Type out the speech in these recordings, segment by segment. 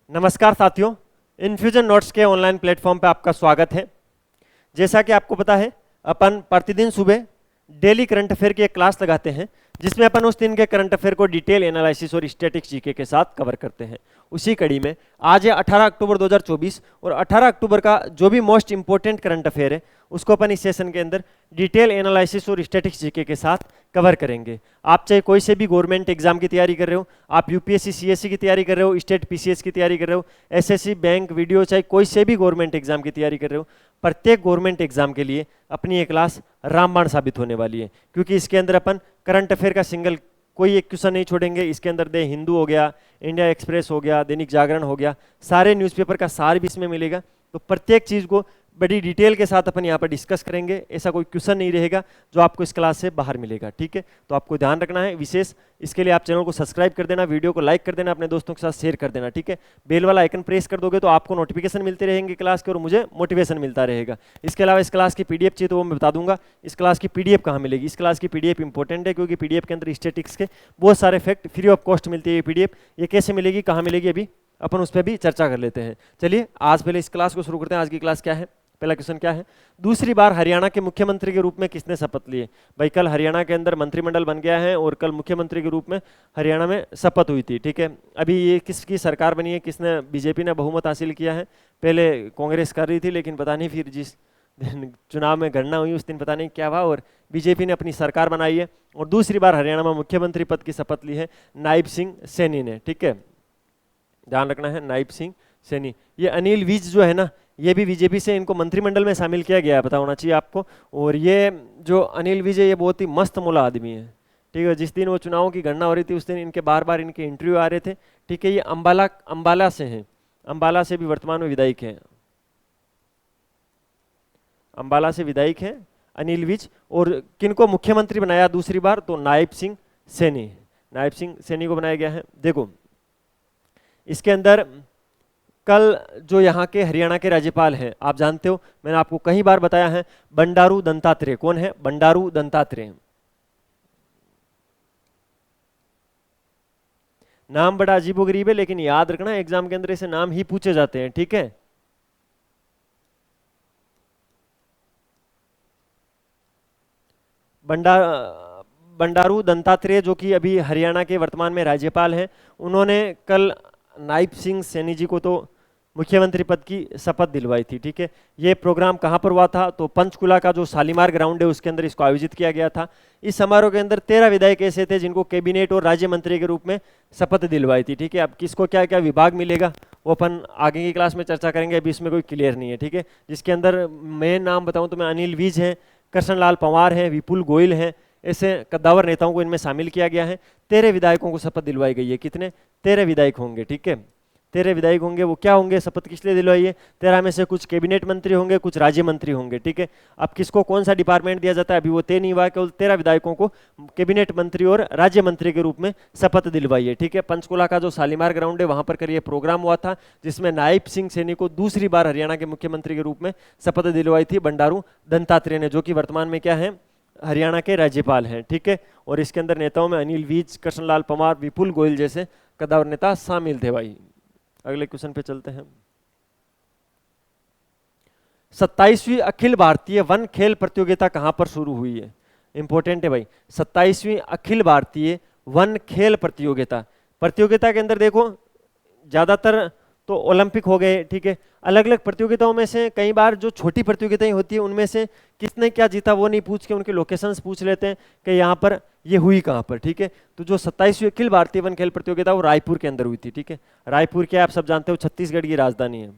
नमस्कार साथियों, infusion notes के ऑनलाइन प्लेटफॉर्म पे आपका स्वागत है। जैसा कि आपको पता है, अपन प्रतिदिन सुबह डेली करंट अफेयर की एक क्लास लगाते हैं जिसमें अपन उस दिन के करंट अफेयर को डिटेल एनालिसिस और स्टैटिक्स जीके के साथ कवर करते हैं। उसी कड़ी में आज है 18 अक्टूबर 2024 और 18 अक्टूबर का जो भी मोस्ट इंपॉर्टेंट करंट अफेयर है उसको अपन इस सेशन के अंदर डिटेल एनालिसिस और स्टैटिक्स जीके के साथ कवर करेंगे। आप चाहे कोई से भी गवर्नमेंट एग्जाम की तैयारी कर रहे हो, आप यूपीएससी सीएससी की तैयारी कर रहे हो, स्टेट पीसीएस की तैयारी कर रहे हो, एसएससी बैंक वीडियो, चाहे कोई से भी गवर्नमेंट एग्जाम की तैयारी कर रहे हो, प्रत्येक गवर्नमेंट एग्जाम के लिए अपनी ये क्लास रामबाण साबित होने वाली है। क्योंकि इसके अंदर अपन करंट अफेयर का सिंगल कोई एक क्वेश्चन नहीं छोड़ेंगे। इसके अंदर द हिंदू हो गया, इंडिया एक्सप्रेस हो गया, दैनिक जागरण हो गया, सारे न्यूज़पेपर का सार भी इसमें मिलेगा। तो प्रत्येक चीज़ को बड़ी डिटेल के साथ अपन यहाँ पर डिस्कस करेंगे। ऐसा कोई क्वेश्चन नहीं रहेगा जो आपको इस क्लास से बाहर मिलेगा, ठीक है। तो आपको ध्यान रखना है विशेष, इसके लिए आप चैनल को सब्सक्राइब कर देना, वीडियो को लाइक कर देना, अपने दोस्तों के साथ शेयर कर देना, ठीक है। बेल वाला आइकन प्रेस कर दोगे तो आपको नोटिफिकेशन मिलते रहेंगे क्लास के और मुझे मोटिवेशन मिलता रहेगा। इसके अलावा इस क्लास की पीडीएफ चाहिए तो वो मैं बता दूंगा। इस क्लास की पीडीएफ कहाँ मिलेगी? इस क्लास की पीडीएफ इंपॉर्टेंट है क्योंकि पीडीएफ के अंदर स्टैटिक्स के बहुत सारे फैक्ट फ्री ऑफ कॉस्ट मिलती है। ये पीडीएफ ये कैसे मिलेगी, कहाँ मिलेगी, अभी अपन उस पर भी चर्चा कर लेते हैं। चलिए आज पहले इस क्लास को शुरू करते हैं। आज की क्लास क्या है? पहला क्वेश्चन क्या है? दूसरी बार हरियाणा के मुख्यमंत्री के रूप में किसने शपथ लिए? भाई कल हरियाणा के अंदर मंत्रिमंडल बन गया है और कल मुख्यमंत्री के रूप में हरियाणा में शपथ हुई थी, ठीक है। अभी ये किसकी सरकार बनी है, किसने, बीजेपी ने बहुमत हासिल किया है। पहले कांग्रेस कर रही थी लेकिन पता नहीं फिर जिस दिन चुनाव में गणना हुई उस दिन पता नहीं क्या हुआ और बीजेपी ने अपनी सरकार बनाई है और दूसरी बार हरियाणा में मुख्यमंत्री पद की शपथ ली है नायब सिंह सैनी ने, ठीक है। ध्यान रखना है, नायब सिंह सैनी। ये अनिल विज जो है ना, ये भी बीजेपी से इनको मंत्रिमंडल में शामिल किया गया है, पता होना चाहिए आपको। और ये जो अनिल विज है ये बहुत ही मस्त मोला आदमी है, ठीक है। जिस दिन वो चुनावों की गणना हो रही थी उस दिन इनके बार बार इनके इंटरव्यू आ रहे थे, ठीक है। ये अंबाला से हैं, अंबाला से भी वर्तमान में विधायक हैं, अंबाला से विधायक हैं अनिल विज। और किनको मुख्यमंत्री बनाया दूसरी बार? तो नायब सिंह सैनी, नायब सिंह सैनी को बनाया गया है। देखो इसके अंदर कल जो यहाँ के हरियाणा के राज्यपाल हैं, आप जानते हो मैंने आपको कई बार बताया है, बंडारू दत्तात्रेय। कौन है? बंडारू दत्तात्रेय। नाम बड़ा अजीबोगरीब है लेकिन याद रखना एग्जाम के अंदर ऐसे नाम ही पूछे जाते हैं, ठीक है। बंडारू दत्तात्रेय जो कि अभी हरियाणा के वर्तमान में राज्यपाल हैं, उन्होंने कल नायब सिंह सैनी जी को तो मुख्यमंत्री पद की शपथ दिलवाई थी, ठीक है। ये प्रोग्राम कहाँ पर हुआ था? तो पंचकुला का जो शालीमार ग्राउंड है उसके अंदर इसको आयोजित किया गया था। इस समारोह के अंदर 13 विधायक ऐसे थे जिनको कैबिनेट और राज्य मंत्री के रूप में शपथ दिलवाई थी, ठीक है। अब किसको क्या क्या विभाग मिलेगा वो अपन आगे की क्लास में चर्चा करेंगे, अभी इसमें कोई क्लियर नहीं है, ठीक है। जिसके अंदर मैं नाम बताऊँ तो मैं अनिल विज हैं, कृष्णलाल पंवार हैं, विपुल गोयल हैं, ऐसे कद्दावर नेताओं को इनमें शामिल किया गया है। 13 विधायकों को शपथ दिलवाई गई है। कितने? 13 विधायक होंगे, ठीक है। 13 विधायक होंगे। वो क्या होंगे, शपथ किस लिए दिलवाई है? 13 में से कुछ कैबिनेट मंत्री होंगे, कुछ राज्य मंत्री होंगे, ठीक है। अब किसको कौन सा डिपार्टमेंट दिया जाता है अभी वो तय नहीं हुआ। केवल 13 विधायकों को कैबिनेट मंत्री और राज्य मंत्री के रूप में शपथ दिलवाई है, ठीक है। पंचकुला का जो शालीमार ग्राउंड है वहां पर कर ये प्रोग्राम हुआ था जिसमें नायब सिंह सैनी को दूसरी बार हरियाणा के मुख्यमंत्री के रूप में शपथ दिलवाई थी बंडारू दत्तात्रेय ने, जो कि वर्तमान में क्या है, हरियाणा के राज्यपाल हैं, ठीक है। और इसके अंदर नेताओं में अनिल विज, कृष्णलाल पंवार, विपुल गोयल जैसे कद्दावर नेता शामिल थे। भाई अगले क्वेश्चन पे चलते हैं। 27वीं अखिल भारतीय वन खेल प्रतियोगिता कहां पर शुरू हुई है? इंपॉर्टेंट है भाई, 27वीं अखिल भारतीय वन खेल प्रतियोगिता। प्रतियोगिता के अंदर देखो ज्यादातर तो ओलंपिक हो गए, ठीक है। अलग अलग प्रतियोगिताओं में से कई बार जो छोटी प्रतियोगिताएं होती है उनमें से किसने क्या जीता वो नहीं पूछ के उनके लोकेशंस पूछ लेते हैं कि यहाँ पर ये हुई कहाँ पर, ठीक है। तो जो 27वीं अखिल भारतीय वन खेल प्रतियोगिता वो रायपुर के अंदर हुई थी, ठीक है। रायपुर क्या आप सब जानते हो, छत्तीसगढ़ की राजधानी है।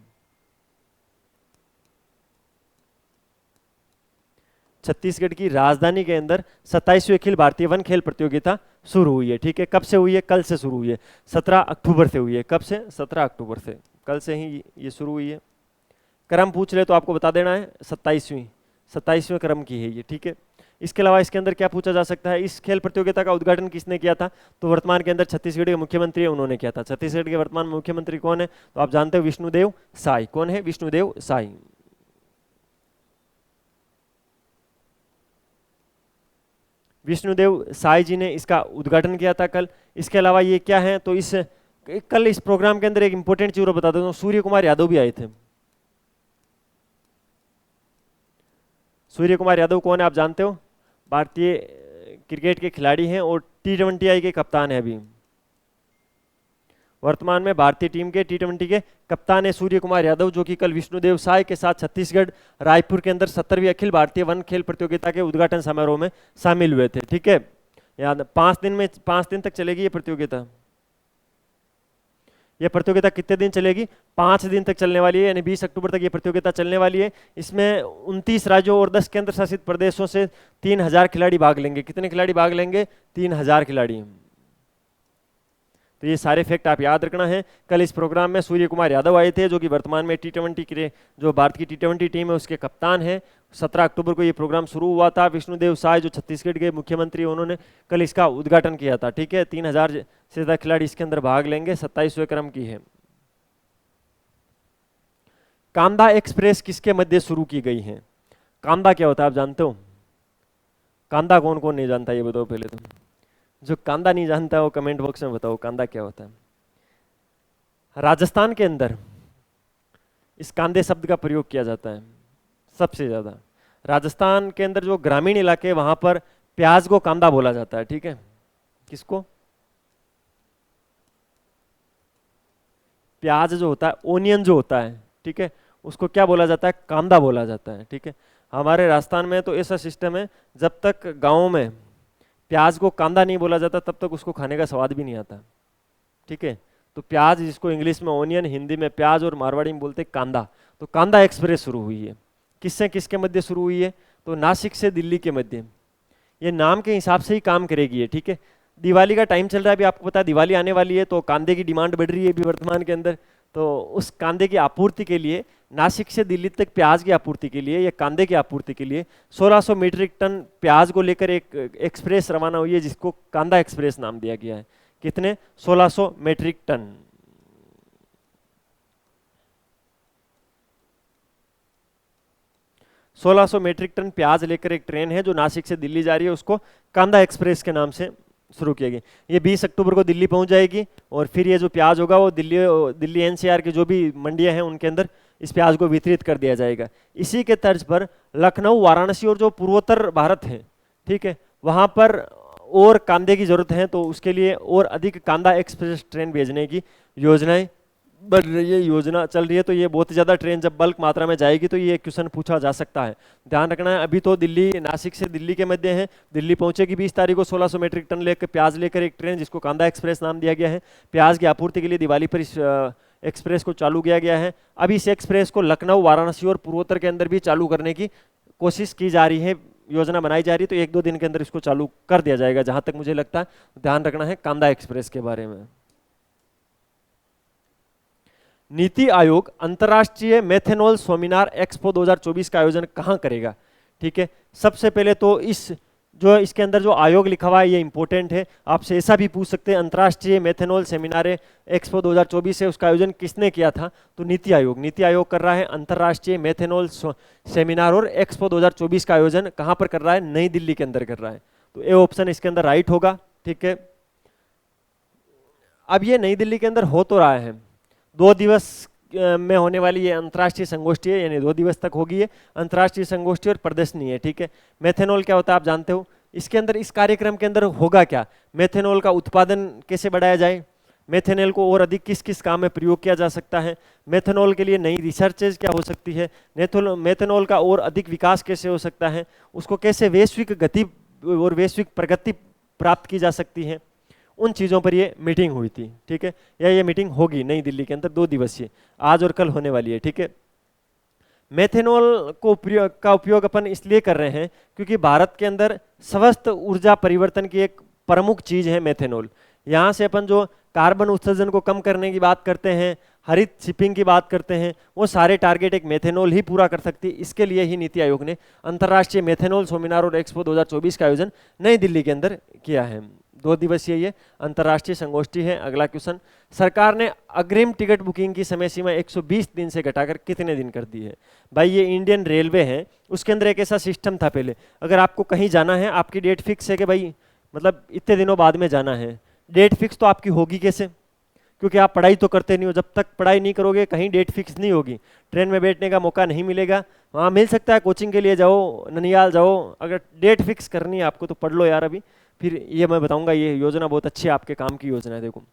छत्तीसगढ़ की राजधानी के अंदर 27वीं अखिल भारतीय वन खेल प्रतियोगिता शुरू हुई है, ठीक है। कब से हुई है? कल से शुरू हुई है, 17 अक्टूबर से हुई है। कब से? 17 अक्टूबर से, कल से ही ये शुरू हुई है। क्रम पूछ ले तो आपको बता देना है, 27वें क्रम की है ये, ठीक है। इसके अलावा इसके अंदर क्या पूछा जा सकता है? इस खेल प्रतियोगिता का उद्घाटन किसने किया था? तो वर्तमान के अंदर छत्तीसगढ़ के मुख्यमंत्री है, उन्होंने किया था। छत्तीसगढ़ के वर्तमान मुख्यमंत्री कौन है? तो आप जानते हो, विष्णुदेव साय। कौन है? विष्णुदेव साय। विष्णुदेव साय जी ने इसका उद्घाटन किया था कल। इसके अलावा ये क्या है? तो इस कल इस प्रोग्राम के अंदर एक इंपॉर्टेंट चीज और बता देता हूँ, सूर्य कुमार यादव भी आए थे। सूर्य कुमार यादव कौन है आप जानते हो? भारतीय क्रिकेट के खिलाड़ी हैं और T20I के कप्तान है अभी। वर्तमान में भारतीय टीम के T20 के कप्तान है सूर्य कुमार यादव, जो कि कल विष्णुदेव साय के साथ छत्तीसगढ़ रायपुर के अंदर 70वीं अखिल भारतीय वन खेल प्रतियोगिता के उद्घाटन समारोह में शामिल हुए थे। ठीक है, याद 5 दिन तक चलेगी ये प्रतियोगिता। ये प्रतियोगिता कितने दिन चलेगी? 5 दिन तक चलने वाली है, यानी 20 अक्टूबर तक ये प्रतियोगिता चलने वाली है। इसमें 29 राज्यों और 10 केंद्र शासित प्रदेशों से 3000 खिलाड़ी भाग लेंगे। कितने खिलाड़ी भाग लेंगे? 3000 खिलाड़ी। तो ये सारे फैक्ट आप याद रखना है। कल इस प्रोग्राम में सूर्य कुमार यादव आए थे, जो कि वर्तमान में T20 के जो भारत की T20 टीम है उसके कप्तान है। 17 अक्टूबर को ये प्रोग्राम शुरू हुआ था। विष्णुदेव साय जो छत्तीसगढ़ के मुख्यमंत्री, उन्होंने कल इसका उद्घाटन किया था। ठीक है, 3000 से ज्यादा खिलाड़ी इसके अंदर भाग लेंगे। 27वें क्रम की है। कांदा एक्सप्रेस किसके मध्य शुरू की गई है? कांदा क्या होता है आप जानते हो? कांदा कौन कौन नहीं जानता ये बताओ पहले। तुम जो कांदा नहीं जानता है वो कमेंट बॉक्स में बताओ कांदा क्या होता है। राजस्थान के अंदर इस कांदे शब्द का प्रयोग किया जाता है सबसे ज्यादा। राजस्थान के अंदर जो ग्रामीण इलाके हैं वहां पर प्याज को कांदा बोला जाता है। ठीक है, किसको? प्याज जो होता है, ओनियन जो होता है, ठीक है, उसको क्या बोला जाता है? कांदा बोला जाता है। ठीक है, हमारे राजस्थान में तो ऐसा सिस्टम है, जब तक गाँव में प्याज को कांदा नहीं बोला जाता तब तक उसको खाने का स्वाद भी नहीं आता। ठीक है, तो प्याज, जिसको इंग्लिश में ओनियन, हिंदी में प्याज और मारवाड़ी में बोलते कांदा। तो कांदा एक्सप्रेस शुरू हुई है। किससे किसके मध्य शुरू हुई है? तो नासिक से दिल्ली के मध्य। ये नाम के हिसाब से ही काम करेगी ये। ठीक है, दिवाली का टाइम चल रहा है अभी, आपको पता है दिवाली आने वाली है, तो कांदे की डिमांड बढ़ रही है अभी वर्तमान के अंदर। तो उस कांदे की आपूर्ति के लिए, नासिक से दिल्ली तक प्याज की आपूर्ति के लिए या कांदे की आपूर्ति के लिए 1600 मीट्रिक टन प्याज को लेकर एक एक्सप्रेस रवाना हुई है, जिसको कांदा एक्सप्रेस नाम दिया गया है। कितने? 1600 मीट्रिक टन। सोलह सौ मीट्रिक टन प्याज लेकर एक ट्रेन है जो नासिक से दिल्ली जा रही है, उसको कांदा एक्सप्रेस के नाम से शुरू किया गया। ये 20 अक्टूबर को दिल्ली पहुंच जाएगी और फिर ये जो प्याज होगा वो दिल्ली NCR की जो भी मंडियां हैं उनके अंदर इस प्याज को वितरित कर दिया जाएगा। इसी के तर्ज पर लखनऊ, वाराणसी और जो पूर्वोत्तर भारत है, ठीक है, वहां पर और कांदे की जरूरत है, तो उसके लिए और अधिक कांदा एक्सप्रेस ट्रेन भेजने की योजनाएं बढ़ रही है, योजना चल रही है। तो ये बहुत ज़्यादा ट्रेन जब बल्क मात्रा में जाएगी तो ये क्वेश्चन पूछा जा सकता है, ध्यान रखना है। अभी तो दिल्ली, नासिक से दिल्ली के मध्य है, दिल्ली पहुंचेगी 20 तारीख को 1600 मीट्रिक टन लेकर प्याज लेकर एक ट्रेन, जिसको कांदा एक्सप्रेस नाम दिया गया है। प्याज की आपूर्ति के लिए दिवाली पर इस एक्सप्रेस को चालू किया गया है। अभी इस एक्सप्रेस को लखनऊ, वाराणसी और पूर्वोत्तर के अंदर भी चालू करने की कोशिश की जा रही है, योजना बनाई जा रही है। तो 1-2 दिन के अंदर इसको चालू कर दिया जाएगा जहां तक मुझे लगता है। ध्यान रखना है कांदा एक्सप्रेस के बारे में। नीति आयोग अंतर्राष्ट्रीय मेथेनॉल सेमिनार एक्सपो 2024 का आयोजन कहां करेगा? ठीक है, सबसे पहले तो इसके अंदर जो आयोग लिखा हुआ है ये इंपॉर्टेंट है, आपसे ऐसा भी पूछ सकते हैं, अंतर्राष्ट्रीय मेथेनॉल सेमिनार एक्सपो 2024 है, उसका आयोजन किसने किया था? तो नीति आयोग कर रहा है अंतर्राष्ट्रीय मेथेनॉल सेमिनार और एक्सपो 2024 का आयोजन कहां पर कर रहा है? नई दिल्ली के अंदर कर रहा है। तो ए ऑप्शन इसके अंदर राइट होगा। ठीक है, अब ये नई दिल्ली के अंदर हो तो रहा है, 2 दिवस में होने वाली ये अंतर्राष्ट्रीय संगोष्ठी है, यानी 2 दिवस तक होगी ये अंतर्राष्ट्रीय संगोष्ठी और प्रदर्शनी है। ठीक है, मेथेनॉल क्या होता है आप जानते हो? इसके अंदर, इस कार्यक्रम के अंदर होगा क्या? मेथेनॉल का उत्पादन कैसे बढ़ाया जाए, मेथेनॉल को और अधिक किस किस काम में प्रयोग किया जा सकता है, मेथेनॉल के लिए नई रिसर्चेज क्या हो सकती है, मेथेनॉल का और अधिक विकास कैसे हो सकता है, उसको कैसे वैश्विक गति और वैश्विक प्रगति प्राप्त की जा सकती है, उन चीज़ों पर ये मीटिंग हुई थी। ठीक है, या ये मीटिंग होगी नई दिल्ली के अंदर 2 दिवसीय, आज और कल होने वाली है। ठीक है, मेथेनॉल का उपयोग अपन इसलिए कर रहे हैं क्योंकि भारत के अंदर स्वस्थ ऊर्जा परिवर्तन की एक प्रमुख चीज है मेथेनॉल। यहाँ से अपन जो कार्बन उत्सर्जन को कम करने की बात करते हैं, हरित शिपिंग की बात करते हैं, वो सारे टारगेट एक मेथेनॉल ही पूरा कर सकती है। इसके लिए ही नीति आयोग ने अंतर्राष्ट्रीय मेथेनॉल सेमिनार और एक्सपो 2024 का आयोजन नई दिल्ली के अंदर किया है। 2 दिवसीय ये अंतर्राष्ट्रीय संगोष्ठी है। अगला क्वेश्चन, सरकार ने अग्रिम टिकट बुकिंग की समय सीमा 120 दिन से घटाकर कितने दिन कर दी है? भाई ये इंडियन रेलवे है, उसके अंदर एक ऐसा सिस्टम था पहले, अगर आपको कहीं जाना है, आपकी डेट फिक्स है कि भाई मतलब इतने दिनों बाद में जाना है, डेट फिक्स तो आपकी होगी कैसे? क्योंकि आप पढ़ाई तो करते नहीं हो, जब तक पढ़ाई नहीं करोगे कहीं डेट फिक्स नहीं होगी, ट्रेन में बैठने का मौका नहीं मिलेगा। वहाँ मिल सकता है कोचिंग के लिए जाओ, ननियाल जाओ, अगर डेट फिक्स करनी है आपको तो पढ़ लो यार अभी, फिर ये मैं बताऊंगा। ये योजना बहुत अच्छी है, आपके काम की योजना है। देखो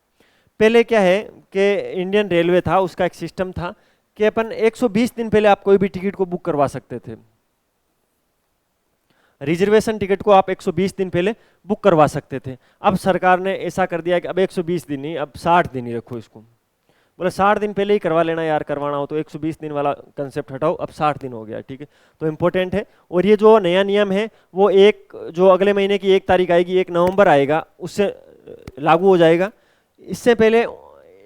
पहले क्या है कि इंडियन रेलवे था, उसका एक सिस्टम था कि अपन 120 दिन पहले आप कोई भी टिकट को बुक करवा सकते थे। रिजर्वेशन टिकट को आप 120 दिन पहले बुक करवा सकते थे। अब सरकार ने ऐसा कर दिया कि अब 120 दिन नहीं, अब 60 दिन ही रखो इसको। बोले 60 दिन पहले ही करवा लेना यार, करवाना हो तो 120 दिन वाला कंसेप्ट हटाओ, अब 60 दिन हो गया, ठीक है। तो इम्पोर्टेंट है। और ये जो नया नियम है वो जो अगले महीने की 1 तारीख आएगी, 1 नवंबर आएगा, उससे लागू हो जाएगा। इससे पहले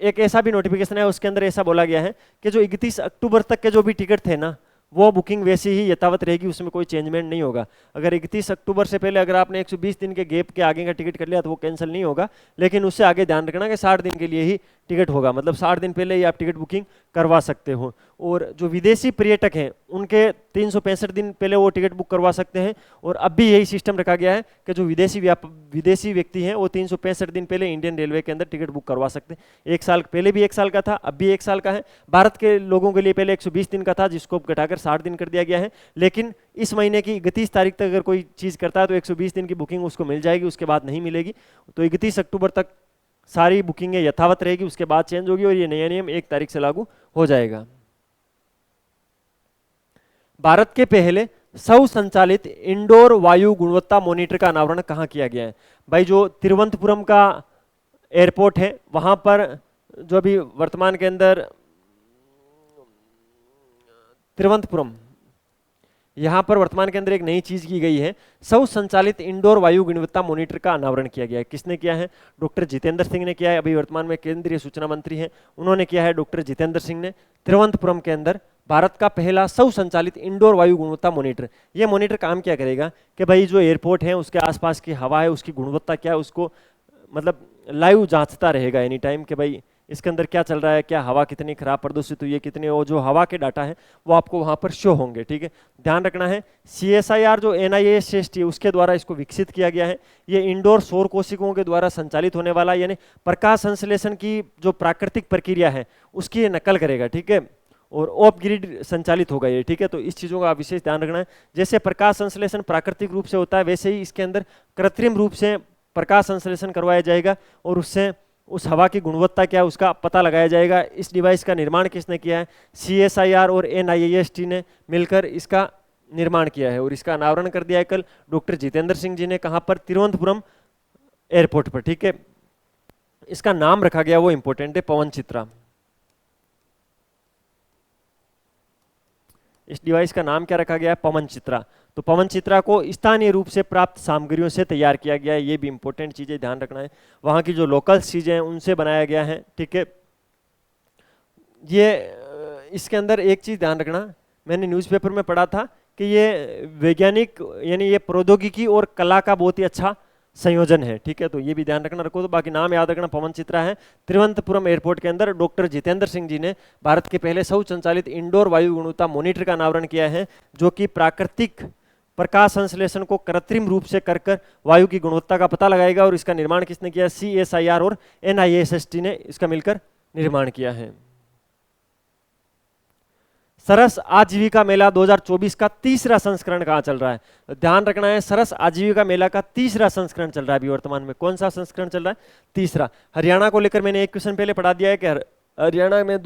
एक ऐसा भी नोटिफिकेशन है, उसके अंदर ऐसा बोला गया है कि जो 31 अक्टूबर तक के जो भी टिकट थे ना, वो बुकिंग वैसी ही यथावत रहेगी, उसमें कोई चेंजमेंट नहीं होगा। अगर 31 अक्टूबर से पहले अगर आपने 120 दिन के गैप के आगे का टिकट कर लिया तो वो कैंसिल नहीं होगा, लेकिन उससे आगे ध्यान रखना कि 60 दिन के लिए ही टिकट होगा, मतलब 60 दिन पहले ही आप टिकट बुकिंग करवा सकते हो। और जो विदेशी पर्यटक हैं उनके 365 दिन पहले वो टिकट बुक करवा सकते हैं। और अब भी यही सिस्टम रखा गया है कि जो विदेशी व्यक्ति हैं वो 365 दिन पहले इंडियन रेलवे के अंदर टिकट बुक करवा सकते हैं। 1 साल पहले भी 1 साल का था, अब भी 1 साल का है। भारत के लोगों के लिए पहले 120 दिन का था, जिसको घटाकर 60 दिन कर दिया गया है। लेकिन इस महीने की 31 तारीख तक अगर कोई चीज़ करता है तो 120 दिन की बुकिंग उसको मिल जाएगी, उसके बाद नहीं मिलेगी। तो 31 अक्टूबर तक सारी बुकिंगें यथावत रहेगी, उसके बाद चेंज होगी और ये नया नियम 1 तारीख से लागू हो जाएगा। भारत के पहले सौ संचालित इंडोर वायु गुणवत्ता मॉनिटर का अनावरण कहाँ किया गया है? भाई जो तिरुवनंतपुरम का एयरपोर्ट है वहां पर, जो अभी वर्तमान के अंदर तिरुवनंतपुरम, यहाँ पर वर्तमान के अंदर एक नई चीज की गई है, सौ संचालित इंडोर वायु गुणवत्ता मॉनिटर का अनावरण किया गया है। किसने किया है? डॉक्टर जितेंद्र सिंह ने किया है। अभी वर्तमान में केंद्रीय सूचना मंत्री हैं, उन्होंने किया है, डॉक्टर जितेंद्र सिंह ने। तिरुवनंतपुरम के अंदर भारत का पहला सौ संचालित इंडोर वायु गुणवत्ता मॉनिटर। ये मॉनिटर काम क्या करेगा कि भाई जो एयरपोर्ट है उसके आसपास की हवा है, उसकी गुणवत्ता क्या है, उसको मतलब लाइव जांचता रहेगा एनी टाइम कि भाई इसके अंदर क्या चल रहा है, क्या हवा कितनी खराब प्रदूषित हुई है, कितने, वो जो हवा के डाटा है वो आपको वहाँ पर शो होंगे, ठीक है। ध्यान रखना है CSIR जो NIST है उसके द्वारा इसको विकसित किया गया है। ये इंडोर सौर कोशिकाओं के द्वारा संचालित होने वाला, यानी प्रकाश संश्लेषण की जो प्राकृतिक प्रक्रिया है उसकी ये नकल करेगा, ठीक है। और ऑफ ग्रिड संचालित होगा ये, ठीक है। तो इस चीज़ों का विशेष ध्यान रखना है। जैसे प्रकाश संश्लेषण प्राकृतिक रूप से होता है, वैसे ही इसके अंदर कृत्रिम रूप से प्रकाश संश्लेषण करवाया जाएगा और उससे उस हवा की गुणवत्ता क्या है उसका पता लगाया जाएगा। इस डिवाइस का निर्माण किसने किया है? CSIR और NIST ने मिलकर इसका निर्माण किया है और इसका अनावरण कर दिया है कल डॉक्टर जितेंद्र सिंह जी ने। कहाँ पर? तिरुवनंतपुरम एयरपोर्ट पर, ठीक है। इसका नाम रखा गया वो इंपॉर्टेंट है, पवन चित्रा। इस डिवाइस का नाम क्या रखा गया है? पवन चित्रा। तो पवन चित्रा को स्थानीय रूप से प्राप्त सामग्रियों से तैयार किया गया है, ये भी इंपॉर्टेंट चीजें ध्यान रखना है। वहाँ की जो लोकल चीजें हैं उनसे बनाया गया है, ठीक है। ये इसके अंदर एक चीज ध्यान रखना, मैंने न्यूज़पेपर में पढ़ा था कि ये वैज्ञानिक यानी ये प्रौद्योगिकी और कला का बहुत ही अच्छा संयोजन है, ठीक है। तो ये भी ध्यान रखना, रखो तो बाकी नाम याद रखना, पवन चित्रा है। तिरुवनंतपुरम एयरपोर्ट के अंदर डॉक्टर जितेंद्र सिंह जी ने भारत के पहले सौ संचालित इंडोर वायु गुणवत्ता मॉनिटर का अनावरण किया है, जो कि प्राकृतिक प्रकाश संश्लेषण को कृत्रिम रूप से कर वायु की गुणवत्ता का पता लगाएगा। और इसका निर्माण किसने किया? CSIR और NIST ने इसका मिलकर निर्माण किया है। सरस आजीविका मेला 2024 का तीसरा संस्करण कहाँ चल रहा है? ध्यान रखना है, सरस आजीविका मेला का तीसरा संस्करण चल रहा है अभी वर्तमान में। कौन सा संस्करण चल रहा है? तीसरा। हरियाणा को लेकर मैंने एक क्वेश्चन पहले पढ़ा दिया है कि हरियाणा में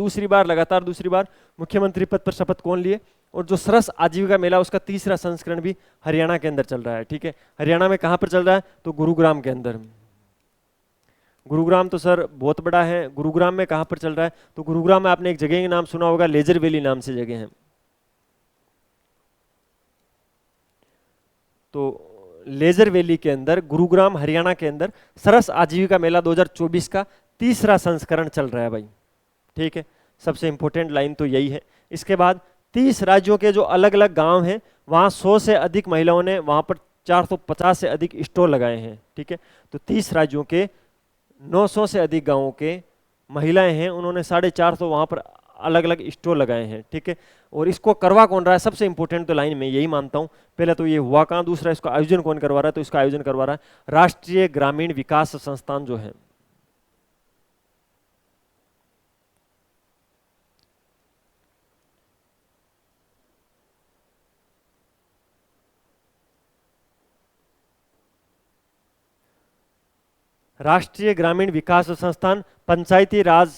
लगातार दूसरी बार मुख्यमंत्री पद पर शपथ कौन लिए, और जो सरस आजीविका मेला उसका तीसरा संस्करण भी हरियाणा के अंदर चल रहा है, ठीक है। हरियाणा में कहाँ पर चल रहा है? तो गुरुग्राम के अंदर। गुरुग्राम तो सर बहुत बड़ा है, गुरुग्राम में कहाँ पर चल रहा है? तो गुरुग्राम में आपने एक जगह का नाम सुना होगा, लेजर वैली नाम से जगह है। तो लेजर वैली के अंदर गुरुग्राम हरियाणा के अंदर सरस आजीविका मेला 2024 का तीसरा संस्करण चल रहा है भाई, ठीक है। सबसे इंपॉर्टेंट लाइन तो यही है। इसके बाद 30 राज्यों के जो अलग अलग गांव हैं वहाँ 100 से अधिक महिलाओं ने वहाँ पर 450 से अधिक स्टॉल लगाए हैं, ठीक है। तो 30 राज्यों के 900 से अधिक गांवों के महिलाएं हैं, उन्होंने 450 वहाँ पर अलग अलग स्टॉल लगाए हैं, ठीक है। और इसको करवा कौन रहा है? सबसे इंपॉर्टेंट तो लाइन में यही मानता हूँ, पहले तो ये हुआ कहाँ, दूसरा इसका आयोजन कौन करवा रहा है? तो इसका आयोजन करवा रहा है राष्ट्रीय ग्रामीण विकास संस्थान जो है, राष्ट्रीय ग्रामीण विकास संस्थान, पंचायती राज,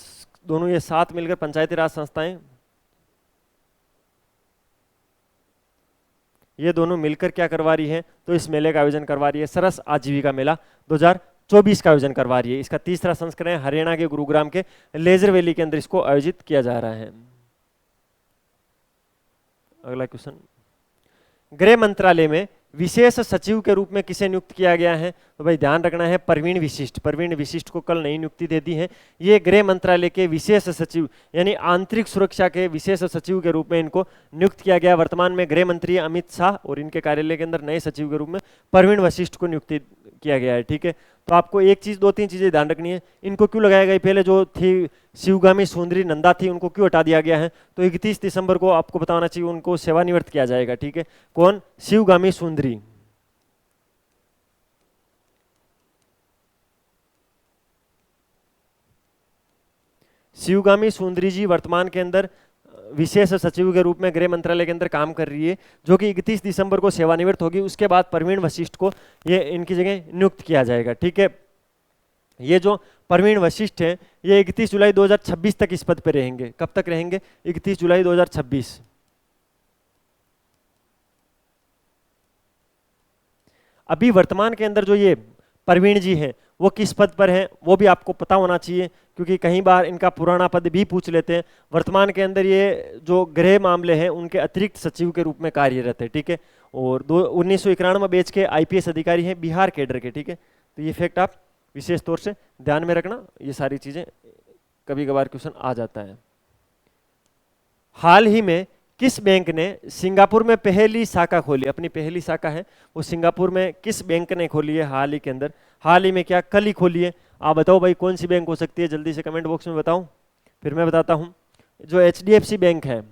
दोनों ये साथ मिलकर पंचायती राज संस्थाएं, ये दोनों मिलकर क्या करवा रही है, तो इस मेले का आयोजन करवा रही है। सरस आजीविका मेला 2024 का आयोजन करवा रही है। इसका तीसरा संस्करण है, हरियाणा के गुरुग्राम के लेजर वैली के अंदर इसको आयोजित किया जा रहा है। अगला क्वेश्चन, गृह मंत्रालय में विशेष सचिव के रूप में किसे नियुक्त किया गया है, तो भाई ध्यान रखना है प्रवीण विशिष्ट। प्रवीण विशिष्ट को कल नई नियुक्ति दे दी है। ये गृह मंत्रालय के विशेष सचिव यानी आंतरिक सुरक्षा के विशेष सचिव के रूप में इनको नियुक्त किया गया। वर्तमान में गृह मंत्री अमित शाह और इनके कार्यालय के अंदर नए सचिव के रूप में प्रवीण वशिष्ठ को नियुक्ति किया गया है। ठीक है, तो आपको एक चीज, दो तीन चीजें ध्यान रखनी है। इनको क्यों लगाया गया, पहले जो थी शिवगामी सुंदरी नंदा थी, उनको क्यों हटा दिया गया है, तो 31 दिसंबर को आपको बताना चाहिए उनको सेवानिवृत्त किया जाएगा। ठीक है, कौन, शिवगामी सुंदरी। शिवगामी सुंदरी जी वर्तमान के अंदर विशेष सचिव के रूप में गृह मंत्रालय के अंदर काम कर रही है, जो कि 31 दिसंबर को सेवानिवृत्त होगी। उसके बाद प्रवीण वशिष्ठ को ये इनकी जगह नियुक्त किया जाएगा। ठीक है, ये जो प्रवीण वशिष्ठ हैं ये 31 जुलाई 2026 तक इस पद पर रहेंगे। कब तक रहेंगे, 31 जुलाई 2026। अभी वर्तमान के अंदर जो ये प्रवीण जी हैं वो किस पद पर हैं वो भी आपको पता होना चाहिए, क्योंकि कई बार इनका पुराना पद भी पूछ लेते हैं। वर्तमान के अंदर ये जो गृह मामले हैं उनके अतिरिक्त सचिव के रूप में कार्यरत है। ठीक है, और 1991 बैच के IPS अधिकारी हैं बिहार कैडर के। ठीक है, तो ये फैक्ट आप विशेष तौर से ध्यान में रखना, ये सारी चीजें कभी कभार क्वेश्चन आ जाता है। हाल ही में किस बैंक ने सिंगापुर में पहली शाखा खोली, अपनी पहली शाखा है वो सिंगापुर में किस बैंक ने खोली है हाल ही के अंदर, हाल ही में क्या, कल ही खोली है। आप बताओ भाई कौन सी बैंक हो सकती है, जल्दी से कमेंट बॉक्स में बताओ, फिर मैं बताता हूं। जो HDFC बैंक है,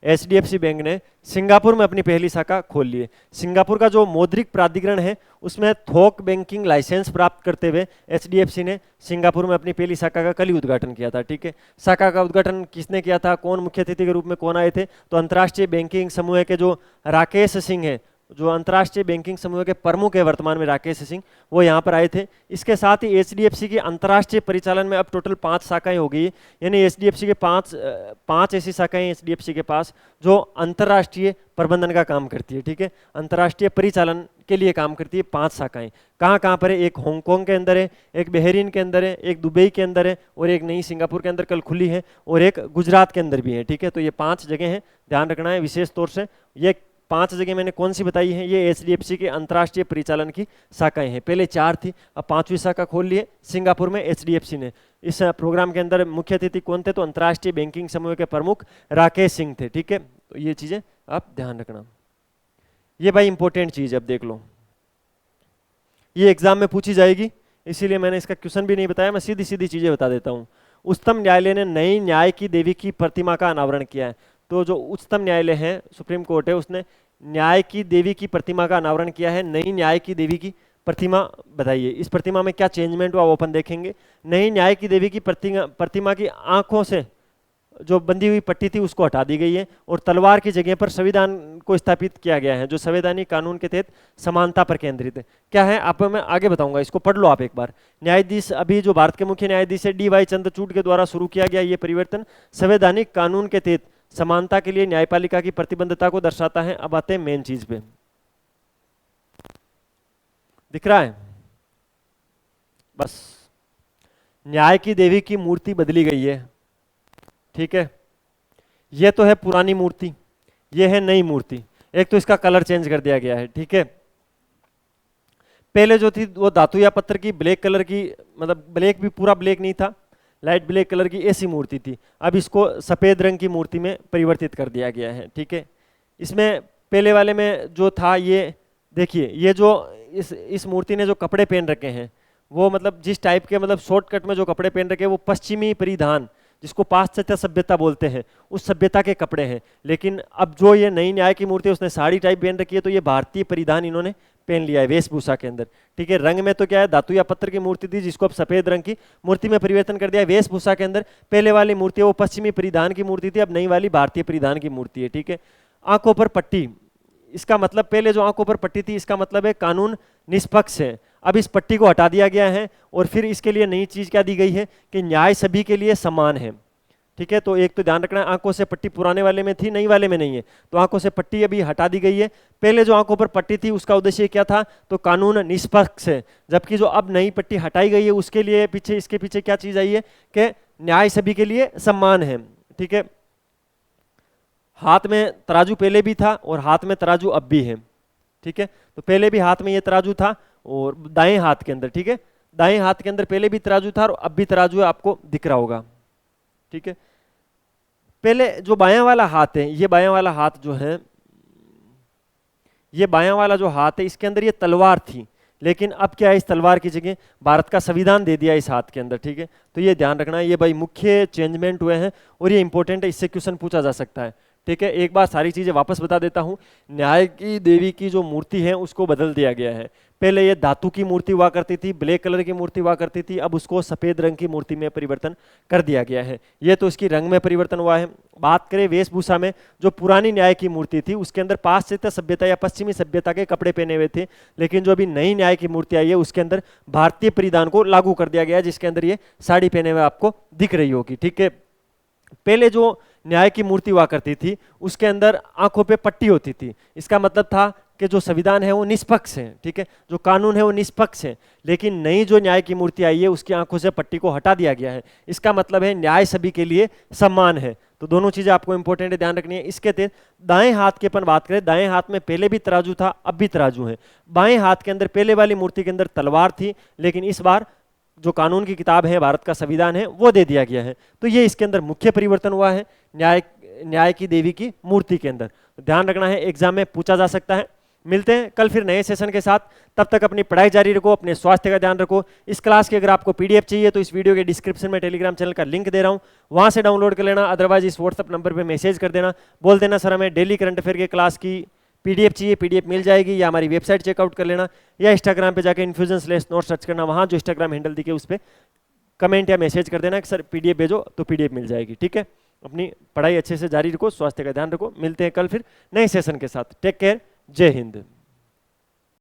HDFC बैंक ने सिंगापुर में अपनी पहली शाखा खोल ली है। सिंगापुर का जो मौद्रिक प्राधिकरण है उसमें थोक बैंकिंग लाइसेंस प्राप्त करते हुए HDFC ने सिंगापुर में अपनी पहली शाखा का कल ही उद्घाटन किया था। ठीक है, शाखा का उद्घाटन किसने किया था, कौन मुख्य अतिथि के रूप में कौन आए थे, तो अंतर्राष्ट्रीय बैंकिंग समूह के जो राकेश सिंह है, जो अंतर्राष्ट्रीय बैंकिंग समूह के प्रमुख है वर्तमान में राकेश सिंह, वो यहाँ पर आए थे। इसके साथ ही HDFC की अंतर्राष्ट्रीय परिचालन में अब टोटल 5 शाखाएं हो गई, यानी HDFC के पांच ऐसी शाखाएं HDFC के पास जो अंतर्राष्ट्रीय प्रबंधन का काम करती है। ठीक है, अंतर्राष्ट्रीय परिचालन के लिए काम करती है 5 शाखाएं। कहाँ कहाँ पर है, एक हांगकांग के अंदर है, एक बहरीन के अंदर है, एक दुबई के अंदर है, और एक नई सिंगापुर के अंदर कल खुली है, और एक गुजरात के अंदर भी है। ठीक है, तो ये 5 जगह हैं, ध्यान रखना है विशेष तौर से। ये 5 जगह मैंने कौन सी बताई है, ये HDFC के अंतर्राष्ट्रीय परिचालन की शाखाएं हैं। पहले 4 थी, अब 5वीं शाखा खोल ली है सिंगापुर में HDFC ने। इस प्रोग्राम के अंदर मुख्य अतिथि कौन थे, तो अंतर्राष्ट्रीय बैंकिंग समूह के प्रमुख राकेश सिंह थे। ठीक है, तो ये चीजें आप ध्यान रखना, ये भाई इंपॉर्टेंट चीज अब देख लो, ये एग्जाम में पूछी जाएगी, इसीलिए मैंने इसका क्वेश्चन भी नहीं बताया, मैं सीधी सीधी चीजें बता देता हूँ। उच्चतम न्यायालय ने नई न्याय की देवी की प्रतिमा का अनावरण किया है। तो जो उच्चतम न्यायालय है, सुप्रीम कोर्ट है, उसने न्याय की देवी की प्रतिमा का अनावरण किया है। नई न्याय की देवी की प्रतिमा, बताइए इस प्रतिमा में क्या चेंजमेंट हुआ वो अपन देखेंगे। नई न्याय की देवी की प्रतिमा की आंखों से जो बंधी हुई पट्टी थी उसको हटा दी गई है, और तलवार की जगह पर संविधान को स्थापित किया गया है, जो संवैधानिक कानून के तहत समानता पर केंद्रित है। क्या है आपको मैं आगे बताऊंगा, इसको पढ़ लो आप एक बार। न्यायाधीश, अभी जो भारत के मुख्य न्यायाधीश है DY चंद्रचूड़ के द्वारा शुरू किया गया ये परिवर्तन संवैधानिक कानून के तहत समानता के लिए न्यायपालिका की प्रतिबद्धता को दर्शाता है। अब आते हैं मेन चीज पे, दिख रहा है बस, न्याय की देवी की मूर्ति बदली गई है। ठीक है, ये तो है पुरानी मूर्ति, ये है नई मूर्ति। एक तो इसका कलर चेंज कर दिया गया है। ठीक है, पहले जो थी वो धातु या पत्थर की ब्लैक कलर की, मतलब ब्लैक भी पूरा ब्लैक नहीं था, लाइट ब्लैक कलर की ऐसी मूर्ति थी। अब इसको सफेद रंग की मूर्ति में परिवर्तित कर दिया गया है। ठीक है, इसमें पहले वाले में जो था, ये देखिए, ये जो इस मूर्ति ने जो कपड़े पहन रखे हैं वो मतलब जिस टाइप के, मतलब शॉर्टकट में जो कपड़े पहन रखे हैं वो पश्चिमी परिधान, जिसको पाश्चात्य सभ्यता बोलते हैं, उस सभ्यता के कपड़े हैं। लेकिन अब जो ये नई न्याय की मूर्ति उसने साड़ी टाइप पहन रखी है, तो ये भारतीय परिधान इन्होंने पहन लिया है वेशभूषा के अंदर। ठीक है, रंग में तो क्या है, धातु या पत्थर की मूर्ति थी जिसको अब सफेद रंग की मूर्ति में परिवर्तन कर दिया है। वेशभूषा के अंदर पहले वाली मूर्ति वो पश्चिमी परिधान की मूर्ति थी, अब नई वाली भारतीय परिधान की मूर्ति है। ठीक है, आंखों पर पट्टी, इसका मतलब पहले जो आंखों पर पट्टी थी इसका मतलब है कानून निष्पक्ष है। अब इस पट्टी को हटा दिया गया है और फिर इसके लिए नई चीज क्या दी गई है कि न्याय सभी के लिए समान है। ठीक है, तो एक तो ध्यान रखना, आंखों से पट्टी पुराने वाले में थी, नई वाले में नहीं है, तो आंखों से पट्टी अभी हटा दी गई है। पहले जो आंखों पर पट्टी थी उसका उद्देश्य क्या था, तो कानून निष्पक्ष है, जबकि जो अब नई पट्टी हटाई गई है उसके लिए पीछे, इसके पीछे क्या चीज आई है कि न्याय सभी के लिए समान है। ठीक है, हाथ में तराजू पहले भी था और हाथ में तराजू अब भी है। ठीक है, तो पहले भी हाथ में ये तराजू था और दाएं हाथ के अंदर, ठीक है, दाएं हाथ के अंदर पहले भी तराजू था और अब भी तराजू है, आपको दिख रहा होगा। ठीक है, पहले जो बायां वाला हाथ है, ये बायां वाला हाथ जो है, ये बायां वाला जो हाथ है, इसके अंदर ये तलवार थी, लेकिन अब क्या है, इस तलवार की जगह भारत का संविधान दे दिया इस हाथ के अंदर। ठीक है, तो ये ध्यान रखना, ये भाई मुख्य चेंजमेंट हुए हैं और ये इंपॉर्टेंट है, इससे क्वेश्चन पूछा जा सकता है। ठीक है, एक बार सारी चीजें वापस बता देता हूं। न्याय की देवी की जो मूर्ति है उसको बदल दिया गया है। पहले ये धातु की मूर्ति हुआ करती थी, ब्लैक कलर की मूर्ति हुआ करती थी, अब उसको सफेद रंग की मूर्ति में परिवर्तन कर दिया गया है। ये तो इसकी रंग में परिवर्तन हुआ है। बात करें वेशभूषा में, जो पुरानी न्याय की मूर्ति थी उसके अंदर पाश्चात्य सभ्यता या पश्चिमी सभ्यता के कपड़े पहने हुए थे, लेकिन जो अभी नई न्याय की मूर्ति आई है उसके अंदर भारतीय परिधान को लागू कर दिया गया है, जिसके अंदर ये साड़ी पहने हुए आपको दिख रही होगी। ठीक है, पहले जो न्याय की मूर्ति हुआ करती थी उसके अंदर आंखों पे पट्टी होती थी, इसका मतलब था कि जो संविधान है वो निष्पक्ष है। ठीक है, जो कानून है वो निष्पक्ष है, लेकिन नई जो न्याय की मूर्ति आई है उसकी आंखों से पट्टी को हटा दिया गया है, इसका मतलब है न्याय सभी के लिए समान है। तो दोनों चीजें आपको इंपॉर्टेंट है, ध्यान रखनी है। इसके तहत दाएं हाथ की अपन बात करें, दाएं हाथ में पहले भी तराजू था, अब भी तराजू है। बाएं हाथ के अंदर पहले वाली मूर्ति के अंदर तलवार थी, लेकिन इस बार जो कानून की किताब है, भारत का संविधान है, वो दे दिया गया है। तो ये इसके अंदर मुख्य परिवर्तन हुआ है न्याय की देवी की मूर्ति के अंदर। ध्यान रखना है, एग्जाम में पूछा जा सकता है। मिलते हैं कल फिर नए सेशन के साथ, तब तक अपनी पढ़ाई जारी रखो, अपने स्वास्थ्य का ध्यान रखो। इस क्लास की अगर आपको पीडीएफ चाहिए तो इस वीडियो के डिस्क्रिप्शन में टेलीग्राम चैनल का लिंक दे रहा हूं, वहां से डाउनलोड कर लेना, अदरवाइज इस व्हाट्सएप नंबर पर मैसेज कर देना, बोल देना सर हमें डेली करंट अफेयर के क्लास की पीडीएफ चाहिए, पीडीएफ मिल जाएगी, या हमारी वेबसाइट चेकआउट कर लेना, या इंस्टाग्राम पे जाकर infusion/notes सर्च करना, वहां जो इंस्टाग्राम हैंडल दिखे उस पर कमेंट या मैसेज कर देना कि सर पीडीएफ भेजो, तो पीडीएफ मिल जाएगी। ठीक है, अपनी पढ़ाई अच्छे से जारी रखो, स्वास्थ्य का ध्यान रखो। मिलते हैं कल फिर नए सेशन के साथ। टेक केयर, जय हिंद।